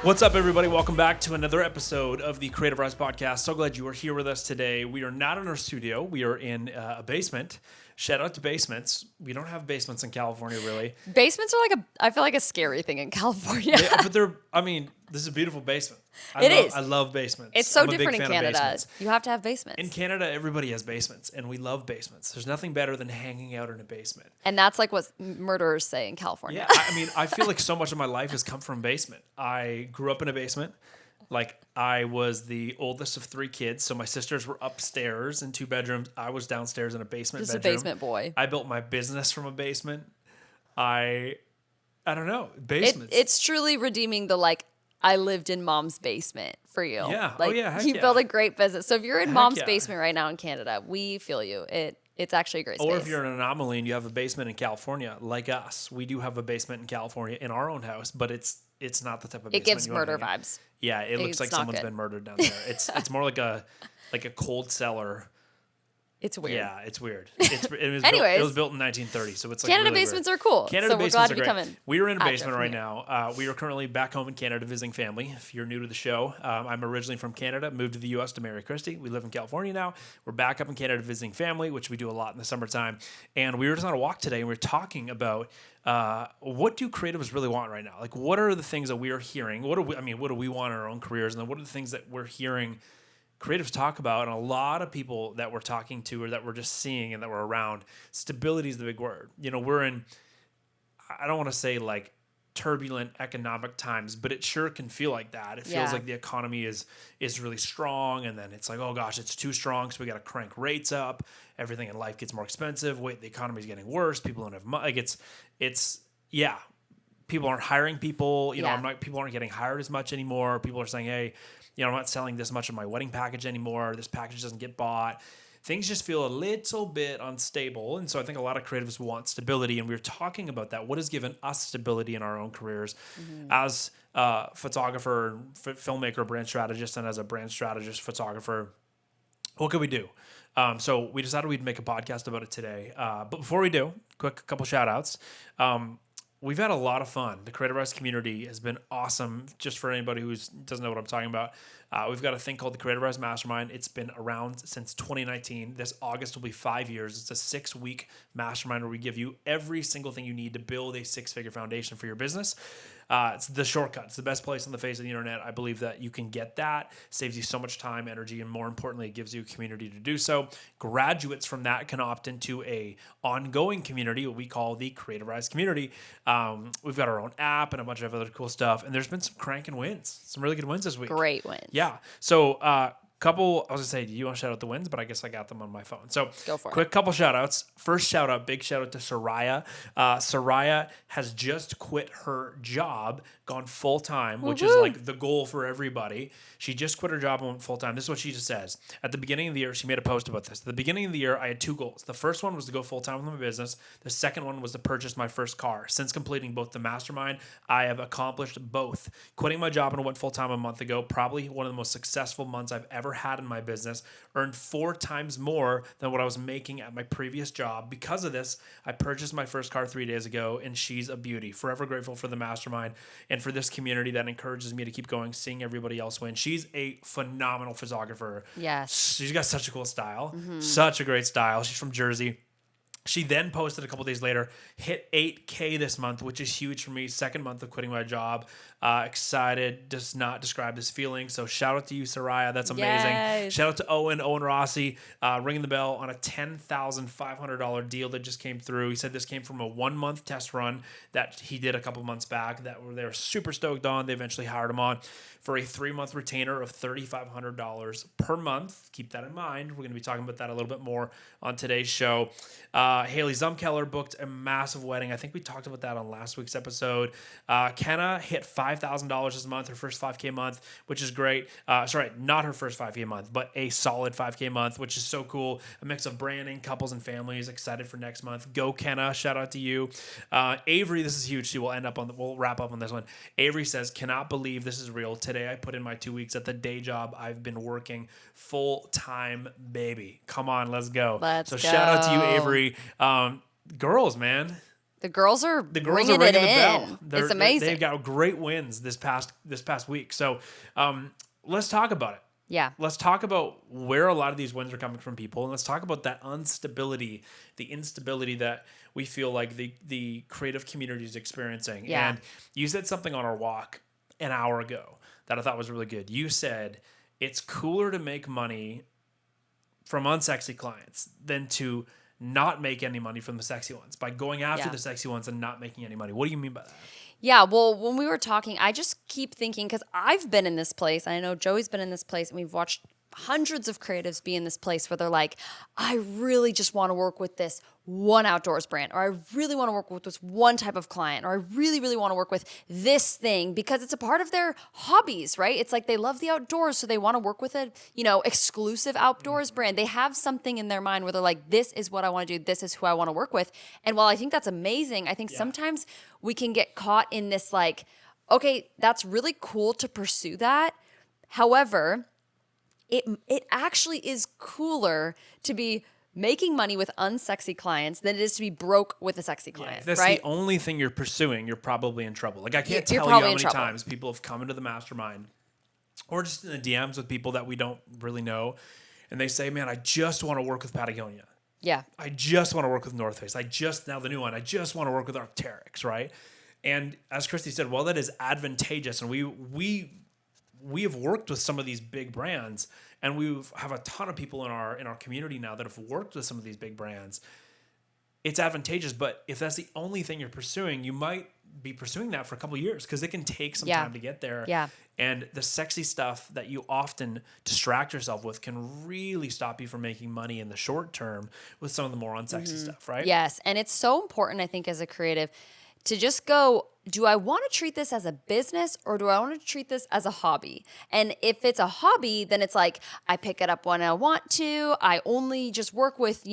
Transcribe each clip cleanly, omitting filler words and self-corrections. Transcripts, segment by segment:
What's up, everybody? Welcome back to another episode of the Creative Rise Podcast. So glad you are here with us today. We are not in our studio. We are in a basement. Shout out to basements. We don't have basements in California, really. Basements are I feel like a scary thing in California. But this is a beautiful basement. I love basements. It's so I'm a big different in fan of Canada. basements. You have to have basements. In Canada, everybody has basements, and we love basements. There's nothing better than hanging out in a basement. And that's like what murderers say in California. Yeah, I feel like so much of my life has come from basement. I grew up in a basement. Like, I was the oldest of three kids, so my sisters were upstairs in two bedrooms. I was downstairs in a basement Just bedroom. a basement boy. I built my business from a basement. I don't know, basements. It's truly redeeming the I lived in mom's basement for you. Yeah. Heck you yeah. built a great business. So if you're in Heck mom's yeah. basement right now in Canada, we feel you. It's actually a great space. Or if you're an anomaly and you have a basement in California, like us, we do have a basement in California in our own house, but it's not the type of basement it gives you wanna murder hang in. vibes. Yeah, it looks It's like not someone's good. been murdered down there. It's more like a cold cellar. It's weird. Yeah, it's weird. It Anyways. was built in 1930, so it's like Canada really basements weird. are cool. Canada So we're basements glad are to be great. coming We are in a at you basement from right here. now. We are currently back home in Canada visiting family. If you're new to the show, I'm originally from Canada, moved to the U.S. to marry Christy. We live in California now. We're back up in Canada visiting family, which we do a lot in the summertime. And we were just on a walk today, and we were talking about what do creatives really want right now? Like, what are the things that we are hearing? What do we want in our own careers? And then what are the things that we're hearing creatives talk about, and a lot of people that we're talking to or that we're just seeing and that we're around, stability is the big word. You know, we're in, I don't want to say like turbulent economic times, but it sure can feel like that. It feels Yeah. like the economy is really strong, and then it's like, oh gosh, it's too strong, so we got to crank rates up. Everything in life gets more expensive. Wait, the economy's getting worse. People don't have money. Like yeah. People aren't hiring people. You know, Yeah. people aren't getting hired as much anymore. People are saying, hey, you know, I'm not selling this much of my wedding package anymore. This package doesn't get bought. Things just feel a little bit unstable. And so I think a lot of creatives want stability. And we were talking about that. What has given us stability in our own careers as a photographer, filmmaker, brand strategist, and as a brand strategist, photographer? What could we do? So we decided we'd make a podcast about it today. But before we do, quick couple shout outs. We've had a lot of fun. The Creative Rise community has been awesome. Just for anybody who doesn't know what I'm talking about, we've got a thing called the Creative Rise Mastermind. It's been around since 2019. This August will be 5 years. It's a 6-week mastermind where we give you every single thing you need to build a 6-figure foundation for your business. It's the shortcut. It's the best place on the face of the internet. I believe that you can get that. Saves you so much time, energy, and more importantly, it gives you a community to do so. Graduates from that can opt into a ongoing community, what we call the Creative Rise community. We've got our own app and a bunch of other cool stuff. And there's been some cranking wins, some really good wins this week. Great wins. Yeah. So, I was gonna say, do you want to shout out the wins? But I guess I got them on my phone. So Go for it. quick couple shout outs. First shout out, big shout out to Soraya. Soraya has just quit her job, gone full time, which is like the goal for everybody. She just quit her job and went full time. This is what she just says. At the beginning of the year, she made a post about this. At the beginning of the year, I had 2 goals. The first one was to go full time with my business. The second one was to purchase my first car. Since completing both the mastermind, I have accomplished both. Quitting my job and went full time a month ago, probably one of the most successful months I've ever had in my business. Earned 4 times more than what I was making at my previous job. Because of this, I purchased my first car 3 days ago, and she's a beauty. Forever grateful for the mastermind and for this community that encourages me to keep going, seeing everybody else win. She's a phenomenal photographer. Yes. She's got such a cool style, such a great style. She's from Jersey. She then posted a couple days later, hit 8K this month, which is huge for me. Second month of quitting my job. Excited, does not describe this feeling. So shout out to you, Soraya. That's amazing. Yes. Shout out to Owen Rossi, ringing the bell on a $10,500 deal that just came through. He said this came from a 1-month test run that he did a couple months back that they were super stoked on. They eventually hired him on for a 3-month retainer of $3,500 per month. Keep that in mind. We're going to be talking about that a little bit more on today's show. Haley Zumkeller booked a massive wedding. I think we talked about that on last week's episode. Kenna hit $5,000 this month, her first 5K month, which is great. Sorry, not her first 5K month, but a solid 5K month, which is so cool. A mix of branding, couples, and families. Excited for next month. Go Kenna. Shout out to you. Avery, this is huge too. We'll wrap up on this one. Avery says, cannot believe this is real. Today I put in my 2 weeks at the day job I've been working full time, baby. Come on, let's go. Let's so go. shout out to you, Avery. Girls, man, The girls are The girls are bringing it ringing the bell. in. It's amazing. They've got great wins this past week. So let's talk about it. Yeah. Let's talk about where a lot of these wins are coming from people, and let's talk about that instability, the instability that we feel like the creative community is experiencing. Yeah. And you said something on our walk an hour ago that I thought was really good. You said it's cooler to make money from unsexy clients than to not make any money from the sexy ones by going after the sexy ones and not making any money. What do you mean by that? Yeah, well, when we were talking, I just keep thinking, because I've been in this place, and I know Joey's been in this place, and we've watched hundreds of creatives be in this place where they're like, I really just want to work with this one outdoors brand, or I really want to work with this one type of client, or I really, really want to work with this thing because it's a part of their hobbies, right? It's like they love the outdoors, so they want to work with a, exclusive outdoors brand. They have something in their mind where they're like, this is what I want to do. This is who I want to work with. And while I think that's amazing, I think sometimes we can get caught in this like, okay, that's really cool to pursue that. However, it actually is cooler to be making money with unsexy clients than it is to be broke with a sexy client, if that's right? the only thing you're pursuing, you're probably in trouble. Like I can't You're tell you how probably in many trouble. times people have come into the mastermind or just in the DMs with people that we don't really know. And they say, man, I just want to work with Patagonia. Yeah. I just want to work with North Face. Now the new one, I just want to work with Arc'teryx, right? And as Christy said, well, that is advantageous. And we have worked with some of these big brands, and we have a ton of people in our community now that have worked with some of these big brands. It's advantageous, but if that's the only thing you're pursuing, you might be pursuing that for a couple of years because it can take some time to get there. Yeah. And the sexy stuff that you often distract yourself with can really stop you from making money in the short term with some of the more unsexy stuff, right? Yes. And it's so important, I think, as a creative to just go, do I want to treat this as a business or do I want to treat this as a hobby? And if it's a hobby, then it's like, I pick it up when I want to. I only just work with,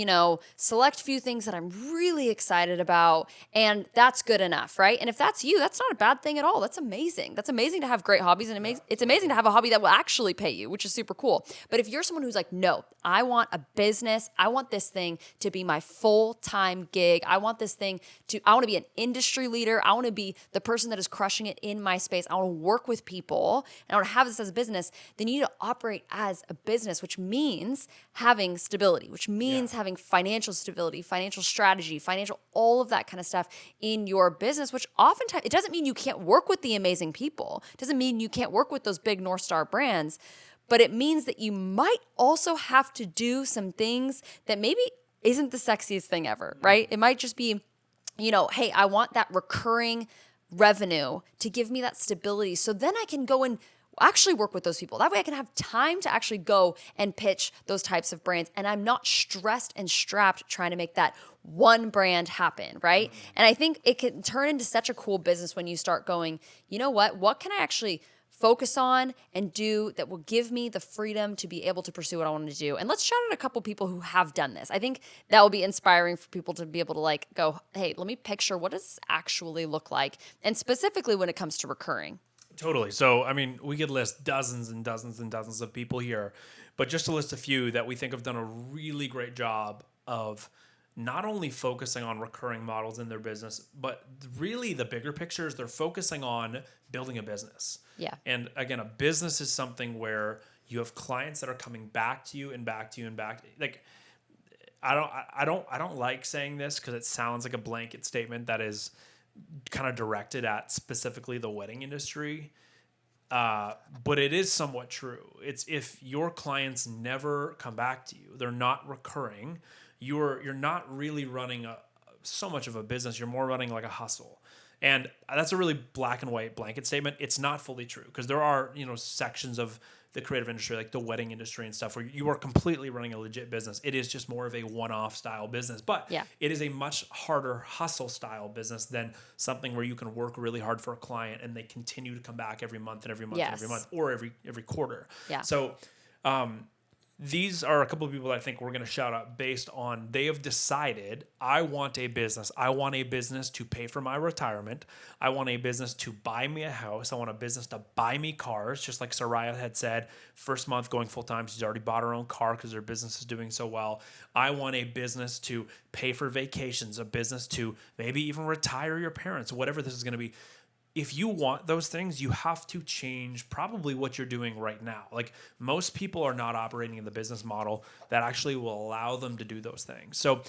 select few things that I'm really excited about. And that's good enough, right? And if that's you, that's not a bad thing at all. That's amazing. That's amazing to have great hobbies. And it's amazing to have a hobby that will actually pay you, which is super cool. But if you're someone who's like, no, I want a business. I want this thing to be my full-time gig. I want this thing I want to be an industry leader. I want to be the person that is crushing it in my space. I want to work with people and I want to have this as a business. Then you need to operate as a business, which means having stability, which means having financial stability, financial strategy, all of that kind of stuff in your business, which oftentimes, it doesn't mean you can't work with the amazing people. It doesn't mean you can't work with those big North Star brands, but it means that you might also have to do some things that maybe isn't the sexiest thing ever, right? It might just be, hey, I want that recurring revenue to give me that stability. So then I can go and actually work with those people. That way I can have time to actually go and pitch those types of brands. And I'm not stressed and strapped trying to make that one brand happen, right? And I think it can turn into such a cool business when you start going, you know what can I actually focus on and do that will give me the freedom to be able to pursue what I want to do. And let's shout out a couple people who have done this. I think that will be inspiring for people to be able to go, hey, let me picture what does this actually look like? And specifically when it comes to recurring. Totally. So, I mean, we could list dozens and dozens and dozens of people here, but just to list a few that we think have done a really great job of not only focusing on recurring models in their business, but really the bigger picture is they're focusing on building a business. Yeah. And again, a business is something where you have clients that are coming back to you and back to you and back. Like, I don't like saying this because it sounds like a blanket statement that is kind of directed at specifically the wedding industry. But it is somewhat true. It's if your clients never come back to you, they're not recurring, you're not really running so much of a business. You're more running like a hustle. And that's a really black and white blanket statement. It's not fully true because there are, sections of the creative industry, like the wedding industry and stuff, where you are completely running a legit business. It is just more of a one-off style business, but it is a much harder hustle style business than something where you can work really hard for a client and they continue to come back every month and every month and every month or every quarter. Yeah. So, these are a couple of people that I think we're going to shout out based on they have decided, I want a business. I want a business to pay for my retirement. I want a business to buy me a house. I want a business to buy me cars. Just like Soraya had said, first month going full time, she's already bought her own car because her business is doing so well. I want a business to pay for vacations, a business to maybe even retire your parents, whatever this is going to be. If you want those things, you have to change probably what you're doing right now. Like, most people are not operating in the business model that actually will allow them to do those things. So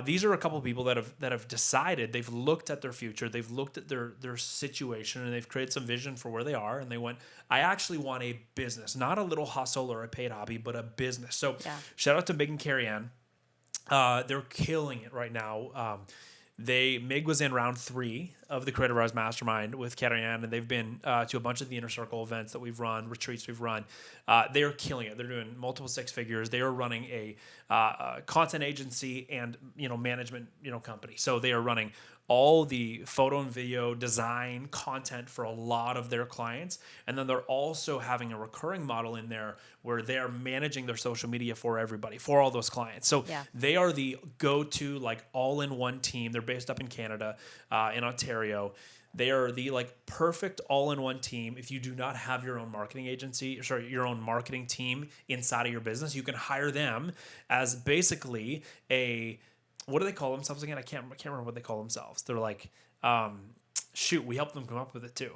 these are a couple of people that have decided, they've looked at their future, they've looked at their situation, and they've created some vision for where they are. And they went, I actually want a business, not a little hustle or a paid hobby, but a business. So shout out to Big and Carrie Ann. They're killing it right now. Mig was in round 3 of the Creative Rise Mastermind with Carrie Ann, and they've been to a bunch of the Inner Circle events that we've run, retreats we've run. They are killing it. They're doing multiple 6 figures. They are running a content agency and management company. So they are running all the photo and video design content for a lot of their clients. And then they're also having a recurring model in there where they're managing their social media for everybody, for all those clients. So they are the go-to, like, all-in-one team. They're based up in Canada, in Ontario. They are the perfect all-in-one team. If you do not have your own marketing agency, your own marketing team inside of your business, you can hire them as basically what do they call themselves again? I can't remember what they call themselves. They're like, we helped them come up with it too.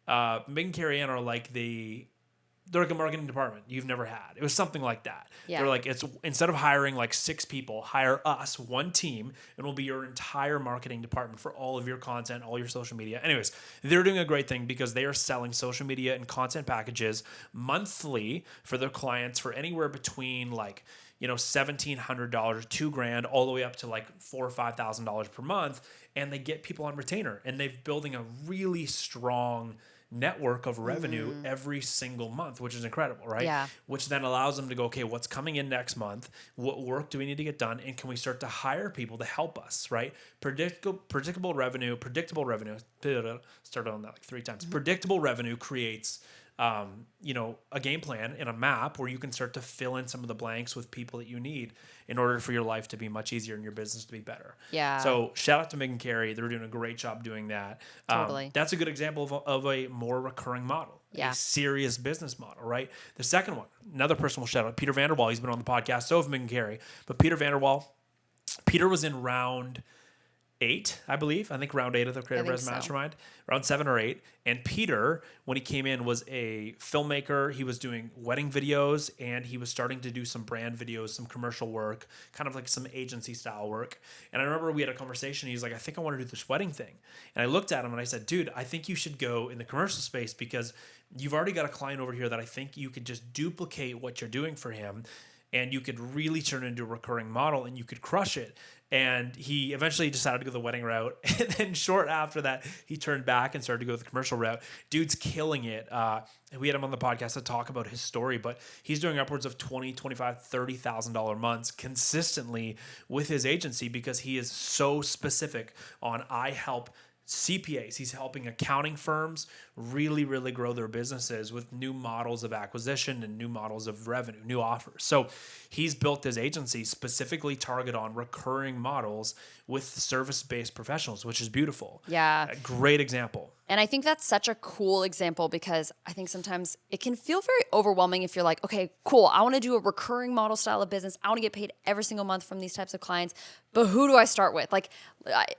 Meg and Carrie Ann are they're like a marketing department you've never had. It was something like that. Yeah. They're like, it's instead of hiring 6 people, hire us, one team, and we'll be your entire marketing department for all of your content, all your social media. Anyways, they're doing a great thing because they are selling social media and content packages monthly for their clients for anywhere between $1,700, $2,000, all the way up to $4,000 or $5,000 per month, and they get people on retainer, and they're building a really strong network of revenue every single month, which is incredible, right? Yeah. Which then allows them to go, okay, what's coming in next month? What work do we need to get done? And can we start to hire people to help us, right? Predictable revenue. Started on that 3 times. Predictable revenue creates a game plan and a map where you can start to fill in some of the blanks with people that you need in order for your life to be much easier and your business to be better. Yeah. So shout out to Meg and Carrie. They're doing a great job doing that. Totally. That's a good example of a more recurring model, a serious business model, right? The second one, another person we'll shout out, Peter Vanderwall. He's been on the podcast. So have Meg and Carrie. But Peter was in round 8, I believe. I think round 8 of the Creative Res Mastermind, round 7 or 8. And Peter, when he came in, was a filmmaker. He was doing wedding videos, and he was starting to do some brand videos, some commercial work, kind of like some agency style work. And I remember we had a conversation. He's like, I think I want to do this wedding thing. And I looked at him and I said, dude, I think you should go in the commercial space because you've already got a client over here that I think you could just duplicate what you're doing for him, and you could really turn it into a recurring model and you could crush it. And he eventually decided to go the wedding route. And then short after that, he turned back and started to go the commercial route. Dude's killing it. We had him on the podcast to talk about his story, but he's doing upwards of $20,000, $25,000, $30,000 months consistently with his agency because he is so specific on I help CPAs. He's helping accounting firms really, really grow their businesses with new models of acquisition and new models of revenue, new offers. So he's built his agency specifically targeted on recurring models with service-based professionals, which is beautiful. Yeah. A great example. And I think that's such a cool example because I think sometimes it can feel very overwhelming if you're like, okay, cool, I want to do a recurring model style of business. I want to get paid every single month from these types of clients, but who do I start with?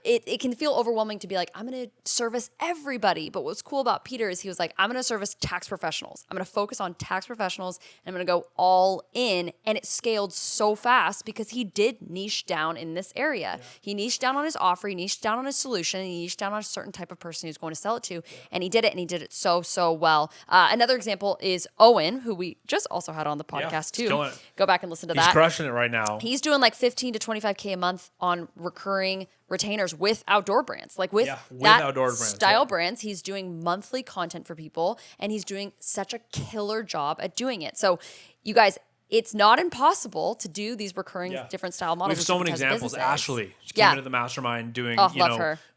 It can feel overwhelming to be like, I'm going to service everybody. But what's cool about Peter is he was like, I'm going to service tax professionals. I'm going to focus on tax professionals and I'm going to go all in. And it scaled so fast because he did niche down in this area. Yeah. He niched down on his offer, he niched down on his solution, and he niched down on a certain type of person he's going to sell it to. Yeah. And he did it, and he did it so well. Another example is Owen, who we just also had on the podcast too. Go back and listen to that. He's crushing it right now. He's doing like 15 to 25K a month on recurring retainers with outdoor brands, with outdoor brands, style brands. He's doing monthly content for people, and he's doing such a killer job at doing it. So you guys, it's not impossible to do these recurring different style models. We have so many examples. Ashley, she came into the mastermind doing,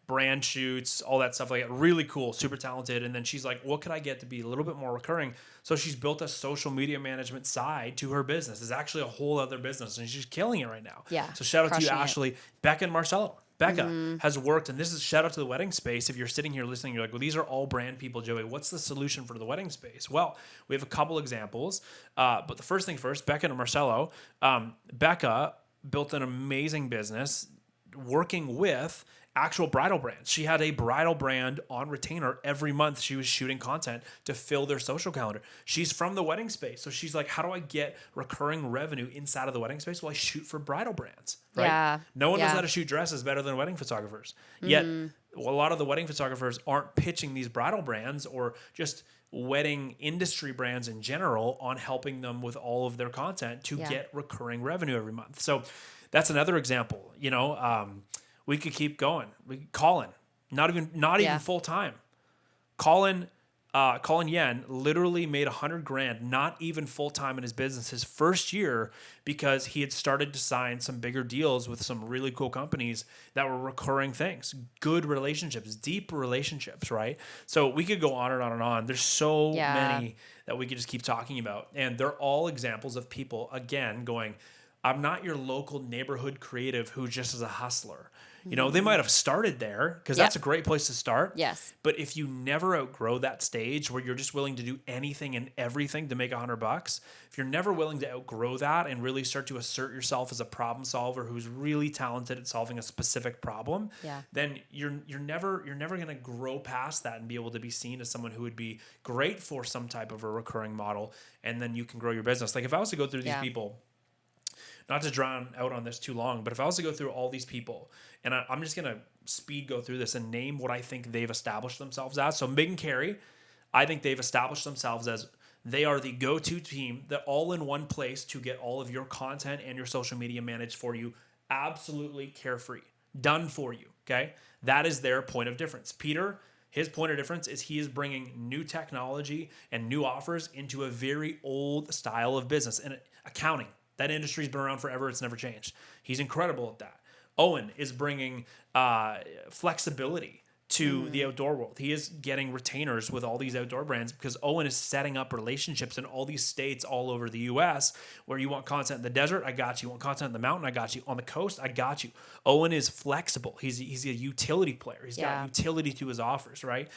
brand shoots, all that stuff like that. Really cool, super talented. And then she's like, what could I get to be a little bit more recurring? So she's built a social media management side to her business. It's actually a whole other business, and she's killing it right now. Yeah, So shout out to you, crushing it. Ashley. Becca and Marcelo. Becca has worked, and this is shout out to the wedding space. If you're sitting here listening, you're like, well, these are all brand people, Joey. What's the solution for the wedding space? Well, we have a couple examples. But the first thing first, Becca and Marcelo. Becca built an amazing business working with actual bridal brands. She had a bridal brand on retainer every month. She was shooting content to fill their social calendar. She's from the wedding space. So she's like, how do I get recurring revenue inside of the wedding space? Well, I shoot for bridal brands, right? Yeah. No one knows Yeah. how to shoot dresses better than wedding photographers. Yet a lot of the wedding photographers aren't pitching these bridal brands or just wedding industry brands in general on helping them with all of their content to get recurring revenue every month. So that's another example. We could keep going. Colin, not even full time. Colin Yen literally made $100,000, not even full time in his business, his first year, because he had started to sign some bigger deals with some really cool companies that were recurring things, good relationships, deep relationships, right? So we could go on and on and on. There's so many that we could just keep talking about, and they're all examples of people again going, I'm not your local neighborhood creative who just is a hustler. They might have started there because that's a great place to start. Yes. But if you never outgrow that stage where you're just willing to do anything and everything to make $100, if you're never willing to outgrow that and really start to assert yourself as a problem solver who's really talented at solving a specific problem, then you're never going to grow past that and be able to be seen as someone who would be great for some type of a recurring model, and then you can grow your business. Like if I was to go through these people, not to drown out on this too long, but if I was to go through all these people, and I'm just going to speed go through this and name what I think they've established themselves as. So Meg and Carrie, I think they've established themselves as they are the go-to team that all in one place to get all of your content and your social media managed for you, absolutely carefree, done for you, okay? That is their point of difference. Peter, his point of difference is he is bringing new technology and new offers into a very old style of business and accounting. That industry's been around forever. It's never changed. He's incredible at that. Owen is bringing flexibility to the outdoor world. He is getting retainers with all these outdoor brands because Owen is setting up relationships in all these states all over the US where you want content in the desert, I got you. You want content in the mountain, I got you. On the coast, I got you. Owen is flexible. He's a utility player. He's got utility to his offers, right?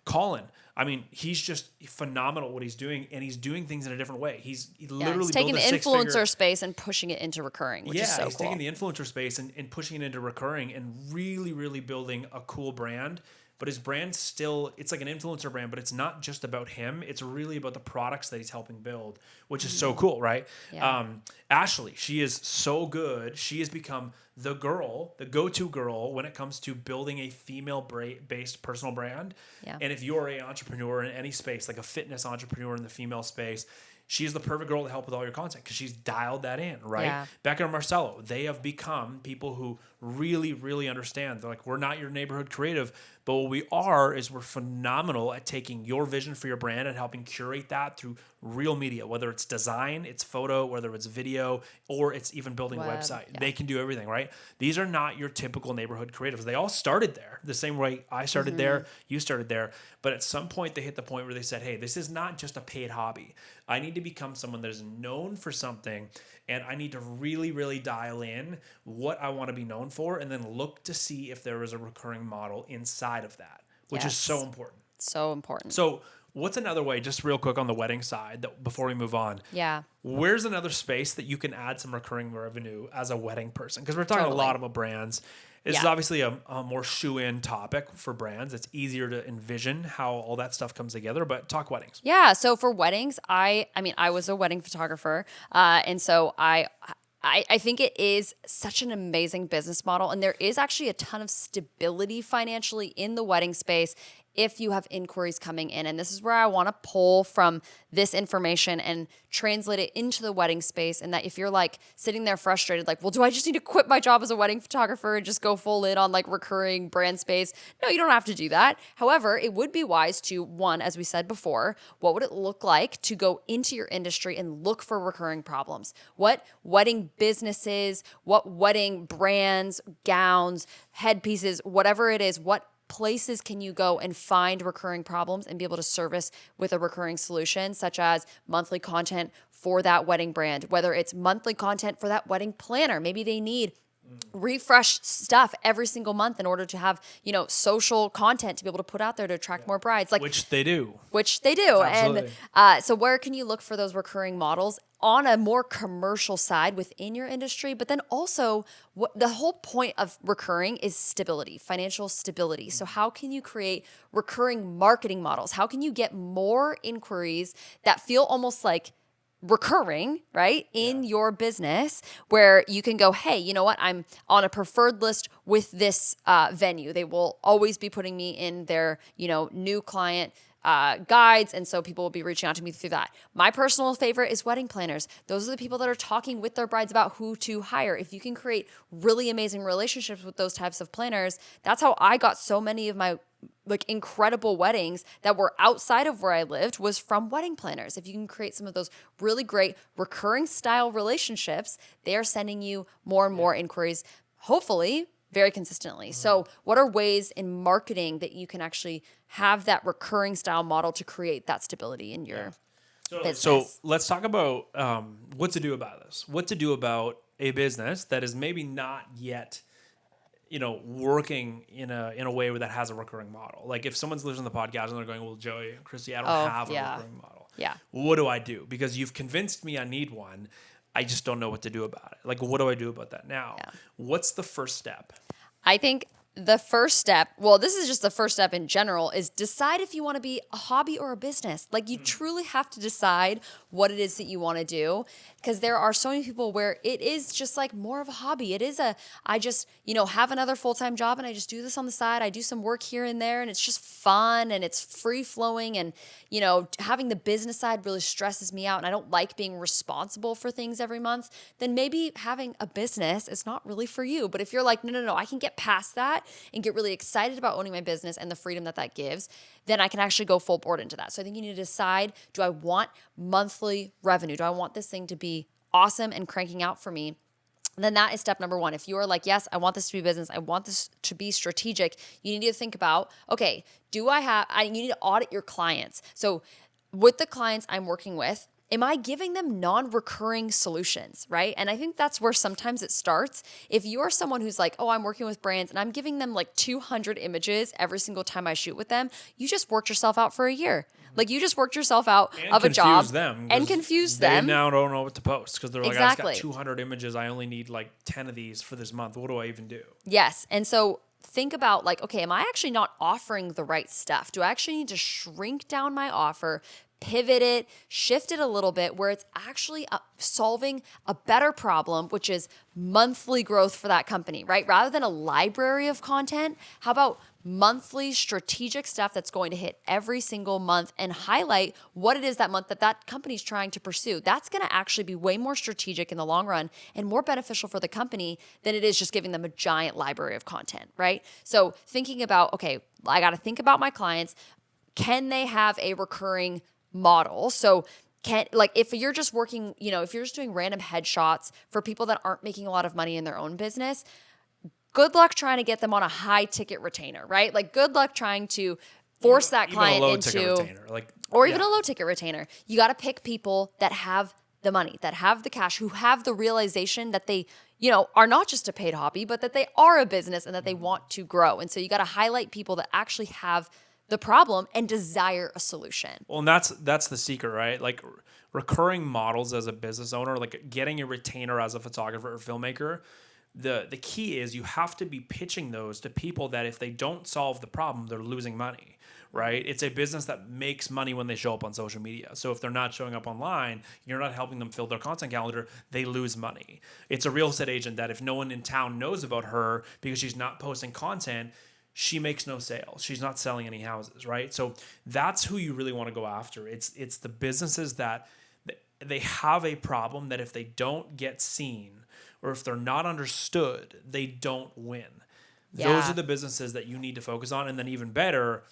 Colin, I mean, he's just phenomenal what he's doing, and he's doing things in a different way. He's literally he's taking the built a influencer space and pushing it into recurring, which is so he's cool. taking the influencer space and pushing it into recurring and really, really building a cool brand. But his brand still, it's like an influencer brand, but it's not just about him. It's really about the products that he's helping build, which is so cool, right? Yeah. Ashley, she is so good. She has become the go-to girl when it comes to building a female-based personal brand. Yeah. And if you're an entrepreneur in any space, like a fitness entrepreneur in the female space, she is the perfect girl to help with all your content because she's dialed that in, right? Yeah. Becca and Marcelo, they have become people who really, really understand. They're like, we're not your neighborhood creative, but what we are is we're phenomenal at taking your vision for your brand and helping curate that through real media, whether it's design, it's photo, whether it's video, or it's even building a website. Yeah. They can do everything, right? These are not your typical neighborhood creatives. They all started there the same way I started there, you started there. But at some point, they hit the point where they said, hey, this is not just a paid hobby. I need to become someone that is known for something, and I need to really, really dial in what I want to be known for and then look to see if there is a recurring model inside of that, which is so important. So important. So what's another way, just real quick on the wedding side, that before we move on? Yeah. Where's another space that you can add some recurring revenue as a wedding person? Because we're talking a lot about brands. This is obviously a more shoe-in topic for brands. It's easier to envision how all that stuff comes together, but talk weddings. Yeah. So for weddings, I was a wedding photographer. And so I think it is such an amazing business model. And there is actually a ton of stability financially in the wedding space if you have inquiries coming in. And this is where I want to pull from this information and translate it into the wedding space. And that if you're like sitting there frustrated, like, well, do I just need to quit my job as a wedding photographer and just go full in on like recurring brand space? No, you don't have to do that. However, it would be wise to, one, as we said before, what would it look like to go into your industry and look for recurring problems? What wedding businesses, what wedding brands, gowns, headpieces, whatever it is, what places can you go and find recurring problems and be able to service with a recurring solution, such as monthly content for that wedding brand, whether it's monthly content for that wedding planner. Maybe they need refresh stuff every single month in order to have, social content to be able to put out there to attract more brides. Like Which they do. Absolutely. And so where can you look for those recurring models on a more commercial side within your industry? But then also the whole point of recurring is stability, financial stability. So how can you create recurring marketing models? How can you get more inquiries that feel almost like recurring, right, in your business, where you can go, hey, you know what, I'm on a preferred list with this venue. They will always be putting me in their, new client guides. And so people will be reaching out to me through that. My personal favorite is wedding planners. Those are the people that are talking with their brides about who to hire. If you can create really amazing relationships with those types of planners, that's how I got so many of my incredible weddings that were outside of where I lived, was from wedding planners. If you can create some of those really great recurring style relationships, they are sending you more and more inquiries, hopefully very consistently. So what are ways in marketing that you can actually have that recurring style model to create that stability in your business? So let's talk about what to do about this. What to do about a business that is maybe not yet working in a way that has a recurring model. Like if someone's listening to the podcast and they're going, well, Joey, Christy, I don't have a recurring model. Yeah. What do I do? Because you've convinced me I need one. I just don't know what to do about it. Like, what do I do about that now? Yeah. What's the first step? I think the first step, well, this is just the first step in general, is decide if you want to be a hobby or a business. Like you truly have to decide what it is that you want to do, because there are so many people where it is just like more of a hobby. It is I just, have another full-time job and I just do this on the side. I do some work here and there and it's just fun and it's free flowing, and, having the business side really stresses me out and I don't like being responsible for things every month. Then maybe having a business is not really for you. But if you're like, no, I can get past that and get really excited about owning my business and the freedom that gives, then I can actually go full board into that. So I think you need to decide, do I want monthly revenue? Do I want this thing to be awesome and cranking out for me? And then that is step number one. If you are like, yes, I want this to be business, I want this to be strategic, you need to think about, okay, you need to audit your clients. So with the clients I'm working with, am I giving them non-recurring solutions, right? And I think that's where sometimes it starts. If you're someone who's like, oh, I'm working with brands and I'm giving them like 200 images every single time I shoot with them, you just worked yourself out for a year. Like you just worked yourself out of a job and confused them. They now don't know what to post because they're like, Exactly. I just got 200 images. I only need like 10 of these for this month. What do I even do? Yes. And so think about like, okay, am I actually not offering the right stuff? Do I actually need to shrink down my offer, pivot it, shift it a little bit where it's actually solving a better problem, which is monthly growth for that company, right? Rather than a library of content, how about monthly strategic stuff that's going to hit every single month and highlight what it is that month that company's trying to pursue? That's going to actually be way more strategic in the long run and more beneficial for the company than it is just giving them a giant library of content, right? So thinking about, okay, I got to think about my clients. Can they have a recurring model? So if you're just working, if you're just doing random headshots for people that aren't making a lot of money in their own business, good luck trying to get them on a high ticket retainer, right? Like good luck trying to force that client into, even a low ticket retainer. You got to pick people that have the money, that have the cash, who have the realization that they, are not just a paid hobby, but that they are a business and that they want to grow. And so you got to highlight people that actually have the problem and desire a solution. Well, and that's the secret, right? Like recurring models as a business owner, like getting a retainer as a photographer or filmmaker, the key is you have to be pitching those to people that if they don't solve the problem, they're losing money, right? It's a business that makes money when they show up on social media. So if they're not showing up online, you're not helping them fill their content calendar, they lose money. It's a real estate agent that if no one in town knows about her because she's not posting content, she makes no sales. She's not selling any houses, right? So that's who you really want to go after. It's the businesses that they have a problem that if they don't get seen or if they're not understood, they don't win. Those Yeah. are the businesses that you need to focus on. And then even better,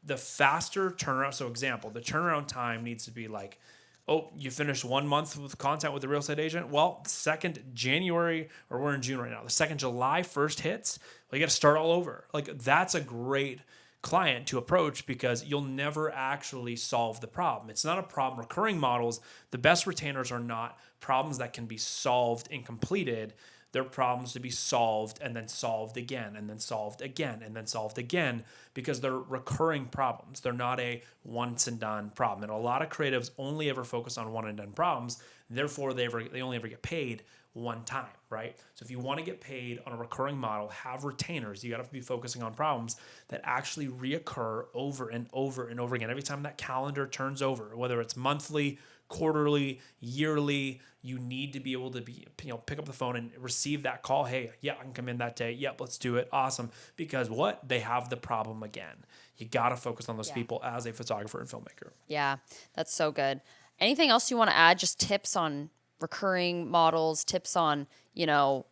the faster turnaround. So example, the turnaround time needs to be like, oh, you finished 1 month with content with a real estate agent. Well, second January, or we're in June right now, the second July 1st hits, well, you got to start all over. Like that's a great client to approach because you'll never actually solve the problem. It's not a problem. Recurring models, the best retainers are not problems that can be solved and completed. They're problems to be solved and then solved again and then solved again and then solved again because they're recurring problems. They're not a once and done problem. And a lot of creatives only ever focus on one and done problems. Therefore, they only ever get paid one time, right? So if you want to get paid on a recurring model, have retainers. You got to be focusing on problems that actually reoccur over and over and over again. Every time that calendar turns over, whether it's monthly, quarterly, yearly, you need to be able to pick up the phone and receive that call. Hey, yeah, I can come in that day. Yep, let's do it. Awesome. Because what? They have the problem again. You got to focus on those people as a photographer and filmmaker. Yeah, that's so good. Anything else you want to add? Just tips on recurring models, tips on, how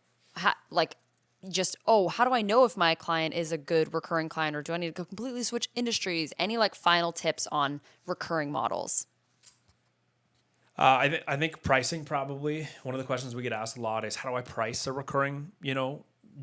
do I know if my client is a good recurring client or do I need to completely switch industries? Any final tips on recurring models? I think pricing probably one of the questions we get asked a lot is how do I price a recurring,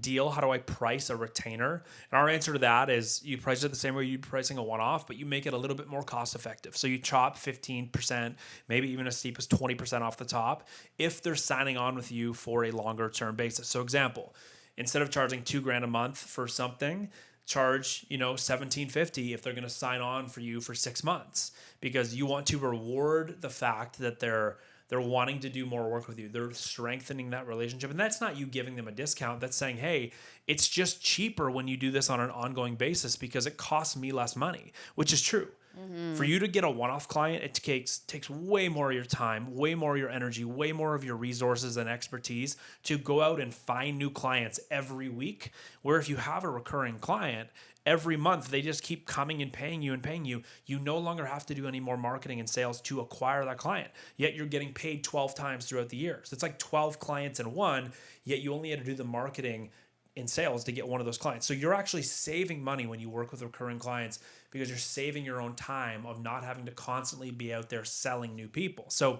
deal? How do I price a retainer? And our answer to that is you price it the same way you'd be pricing a one-off, but you make it a little bit more cost effective. So you chop 15%, maybe even as steep as 20% off the top if they're signing on with you for a longer term basis. So example, instead of charging $2,000 a month for something, charge $1,750 if they're going to sign on for you for 6 months because you want to reward the fact that they're wanting to do more work with you. They're strengthening that relationship. And that's not you giving them a discount. That's saying, hey, it's just cheaper when you do this on an ongoing basis because it costs me less money, which is true. Mm-hmm. For you to get a one-off client, it takes way more of your time, way more of your energy, way more of your resources and expertise to go out and find new clients every week. Where if you have a recurring client, every month they just keep coming and paying you. You no longer have to do any more marketing and sales to acquire that client. Yet you're getting paid 12 times throughout the year. So it's like 12 clients in one, yet you only had to do the marketing in sales to get one of those clients. So you're actually saving money when you work with recurring clients because you're saving your own time of not having to constantly be out there selling new people. So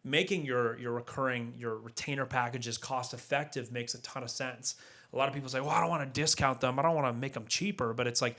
making your retainer packages cost effective makes a ton of sense. A lot of people say, well, I don't want to discount them. I don't want to make them cheaper, but it's like,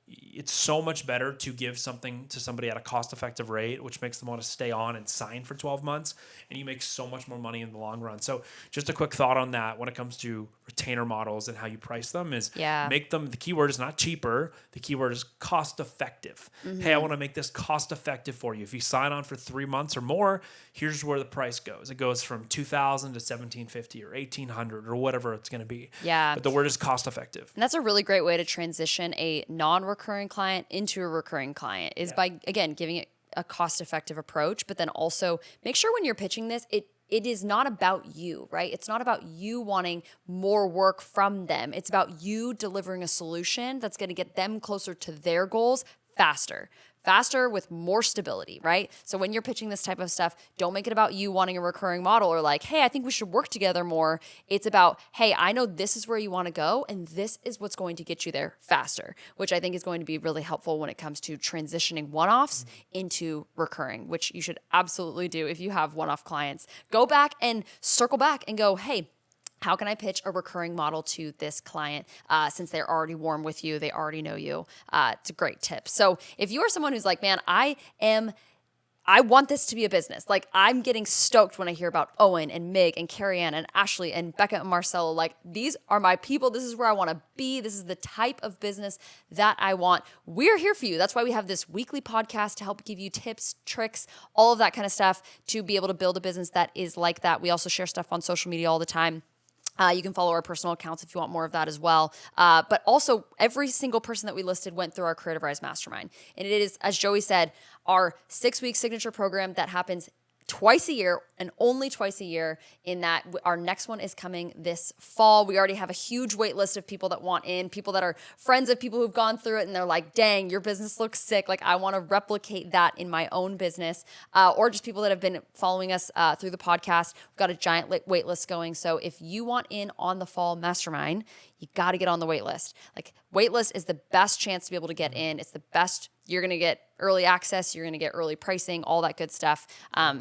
it's so much better to give something to somebody at a cost-effective rate, which makes them want to stay on and sign for 12 months, and you make so much more money in the long run. So just a quick thought on that when it comes to retainer models and how you price them is make them, the keyword is not cheaper, the keyword is cost-effective. Mm-hmm. Hey, I want to make this cost-effective for you. If you sign on for 3 months or more, here's where the price goes. It goes from $2,000 to $1,750 or $1,800 or whatever it's going to be. Yeah. But the word is cost-effective. And that's a really great way to transition a non-recurring client into a recurring client is by, again, giving it a cost-effective approach, but then also make sure when you're pitching this, it is not about you, right? It's not about you wanting more work from them. It's about you delivering a solution that's going to get them closer to their goals faster with more stability, right? So when you're pitching this type of stuff, don't make it about you wanting a recurring model or like, hey, I think we should work together more. It's about, hey, I know this is where you want to go and this is what's going to get you there faster, which I think is going to be really helpful when it comes to transitioning one-offs into recurring, which you should absolutely do if you have one-off clients. Go back and circle back and go, hey, how can I pitch a recurring model to this client since they're already warm with you, they already know you? It's a great tip. So if you are someone who's like, man, I want this to be a business. Like I'm getting stoked when I hear about Owen and Mig and Carrie Ann and Ashley and Becca and Marcelo. Like these are my people. This is where I want to be. This is the type of business that I want. We're here for you. That's why we have this weekly podcast to help give you tips, tricks, all of that kind of stuff to be able to build a business that is like that. We also share stuff on social media all the time. You can follow our personal accounts if you want more of that as well. But also, every single person that we listed went through our Creative Rise Mastermind. And it is, as Joey said, our 6-week signature program that happens twice a year and only twice a year, in that our next one is coming this fall. We already have a huge wait list of people that want in, people that are friends of people who've gone through it and they're like, dang, your business looks sick. Like, I want to replicate that in my own business, or just people that have been following us through the podcast. We've got a giant wait list going. So if you want in on the fall mastermind, you got to get on the wait list. Like, wait list is the best chance to be able to get in. It's the best. You're going to get early access. You're going to get early pricing, all that good stuff.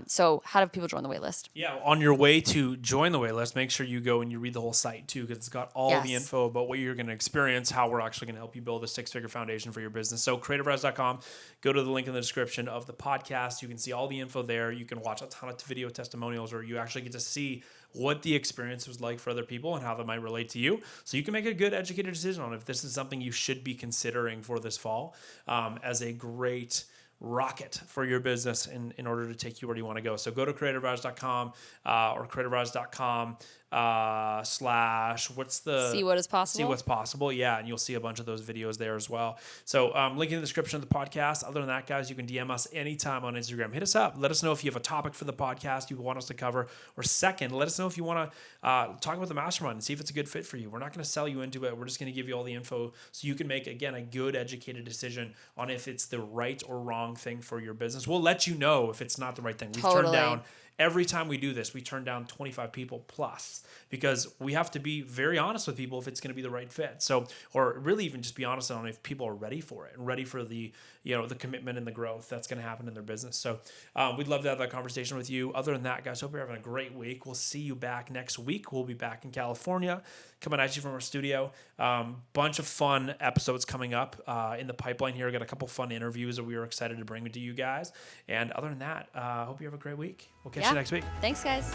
So how do people join the wait list? Yeah, on your way to join the waitlist, make sure you go and you read the whole site too, because it's got all the info about what you're going to experience, how we're actually going to help you build a six-figure foundation for your business. So creativerise.com, go to the link in the description of the podcast. You can see all the info there. You can watch a ton of video testimonials, or you actually get to see what the experience was like for other people and how that might relate to you. So you can make a good educated decision on if this is something you should be considering for this fall, as a great rocket for your business in order to take you where you want to go. So go to creativerise.com or creativerise.com / what's the see what is possible. See what's possible. Yeah. And you'll see a bunch of those videos there as well. So link in the description of the podcast. Other than that, guys, you can DM us anytime on Instagram. Hit us up. Let us know if you have a topic for the podcast you want us to cover. Or second, let us know if you want to talk about the mastermind and see if it's a good fit for you. We're not going to sell you into it. We're just going to give you all the info so you can make, again, a good educated decision on if it's the right or wrong thing for your business. We'll let you know if it's not the right thing. We've turned down, every time we do this, we turn down 25 people plus, because we have to be very honest with people if it's going to be the right fit. So, or really even just be honest on if people are ready for it and ready for the, the commitment and the growth that's going to happen in their business. So we'd love to have that conversation with you. Other than that, guys, hope you're having a great week. We'll see you back next week. We'll be back in California, coming at you from our studio. Bunch of fun episodes coming up in the pipeline here. Got a couple fun interviews that we are excited to bring to you guys. And other than that, hope you have a great week. We'll catch you next week. Thanks, guys.